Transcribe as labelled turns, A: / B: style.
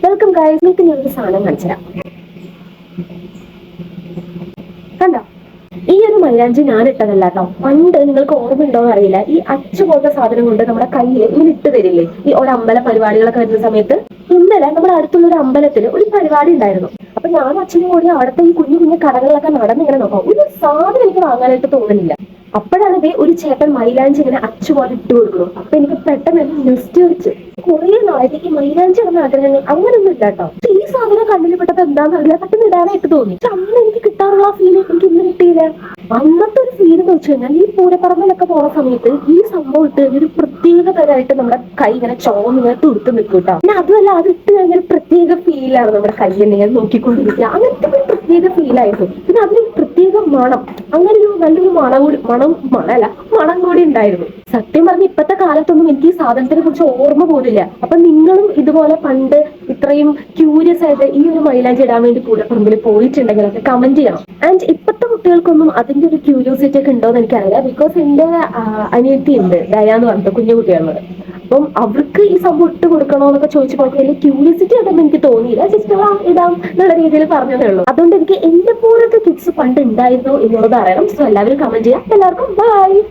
A: Welcome guys, നിങ്ങൾക്ക് ഞാൻ ഒരു സാധനം കാണിച്ചുതരാം. കണ്ടോ? ഈ ഒരു മൈലാഞ്ചി ഞാൻ ഇട്ടതല്ല കേട്ടോ. പണ്ട് നിങ്ങൾക്ക് ഓർമ്മയുണ്ടോന്ന് അറിയില്ല, ഈ അച്ചു പോലത്തെ സാധനം കൊണ്ട് നമ്മുടെ കയ്യിൽ ഇങ്ങനെ ഇട്ട് തരില്ലേ ഈ ഒരു അമ്പല പരിപാടികളൊക്കെ വരുന്ന സമയത്ത്. ഇന്നലെ നമ്മുടെ അടുത്തുള്ള ഒരു അമ്പലത്തിൽ ഒരു പരിപാടി ഉണ്ടായിരുന്നു. അപ്പൊ ഞാനും അച്ഛനും കൂടി അവിടുത്തെ ഈ കുഞ്ഞു കുഞ്ഞു കടകളിലൊക്കെ നടന്നിങ്ങനെ നോക്കാം. ഒരു സാധനം എനിക്ക് വാങ്ങാനായിട്ട് തോന്നുന്നില്ല. അപ്പോഴാണ് ഒരു ചേട്ടൻ മൈലാഞ്ചി ഇങ്ങനെ അച്ചു പോലെ ഇട്ട് കൊടുക്കുന്നു. അപ്പൊ എനിക്ക് പെട്ടെന്ന് നെസ്റ്റ് വെച്ച് കുറെ നാളേക്ക് മൈലാഞ്ചി ഇടുന്ന ആഗ്രഹങ്ങൾ അങ്ങനൊന്നും ഇല്ല കേട്ടോ. ഈ സാധനം കണ്ണിൽ പെട്ടത് എന്താണെന്ന് അറിയില്ല, പെട്ടെന്ന് ഇടാനായിട്ട് തോന്നി. അന്ന് എനിക്ക് കിട്ടാറുള്ള ആ ഫീൽ എനിക്ക് ഇന്ന് കിട്ടിയില്ല. അന്നത്തെ ഒരു ഫീൽ എന്ന് വെച്ച് കഴിഞ്ഞാൽ, ഈ പൂരപ്പറമ്പിലൊക്കെ പോണ സമയത്ത് ഈ സംഭവം ഇട്ട് ഒരു പ്രത്യേക തരമായിട്ട് നമ്മുടെ കൈ ഇങ്ങനെ ചോന്നിങ്ങനെ തുടുത്ത് നിൽക്കും കേട്ടോ. പിന്നെ അതുമല്ല, അത് ഇട്ട് കഴിഞ്ഞാൽ പ്രത്യേക ഫീലാണ് നമ്മുടെ കയ്യിൽ ഇങ്ങനെ നോക്കിക്കൊണ്ടിരിക്കുക. അങ്ങനത്തെ ഒരു പ്രത്യേക ഫീലായിരുന്നു. പിന്നെ അതിനൊരു പ്രത്യേക മണം, അങ്ങനെ ഒരു നല്ലൊരു മണം കൂടി ഉണ്ടായിരുന്നു. സത്യം പറഞ്ഞ ഇപ്പത്തെ കാലത്തൊന്നും എനിക്ക് ഈ സാധനത്തിനെ കുറിച്ച് ഓർമ്മ പോലില്ല. അപ്പൊ നിങ്ങളും ഇതുപോലെ പണ്ട് ഇത്രയും ക്യൂരിയസ് ആയിട്ട് ഈ ഒരു മൈലാഞ്ചി ഇടാൻ വേണ്ടി പൂരപ്പറമ്പിൽ പോയിട്ടുണ്ടെങ്കിൽ ഒക്കെ കമന്റ് ചെയ്യണം. ആൻഡ് ഇപ്പത്തെ കുട്ടികൾക്കൊന്നും അതിന്റെ ഒരു ക്യൂരിയോസിറ്റി ഒക്കെ ഉണ്ടോ എന്ന് എനിക്കറിയില്ല. ബിക്കോസ് എന്റെ അനിയത്തി ഉണ്ട്, ദയ എന്ന് പറഞ്ഞിട്ട്, കുഞ്ഞു കുട്ടികളുടെ. അപ്പം അവർക്ക് ഈ സംഭവം ഇട്ട് കൊടുക്കണോ എന്നൊക്കെ ചോദിച്ചപ്പോൾ വലിയ ക്യൂരിയോസിറ്റി അതൊന്നും എനിക്ക് തോന്നിയില്ല. ജസ്റ്റ് ഇടാം എന്നുള്ള രീതിയിൽ പറഞ്ഞതേ ഉള്ളൂ. അതുകൊണ്ട് എനിക്ക് എന്റെ പോലത്തെ കിഡ്സ് പണ്ട് ഉണ്ടായിരുന്നോ എന്നുള്ളത് അറിയണം. സോ എല്ലാവരും കമന്റ് ചെയ്യാം. എല്ലാവർക്കും ബൈ.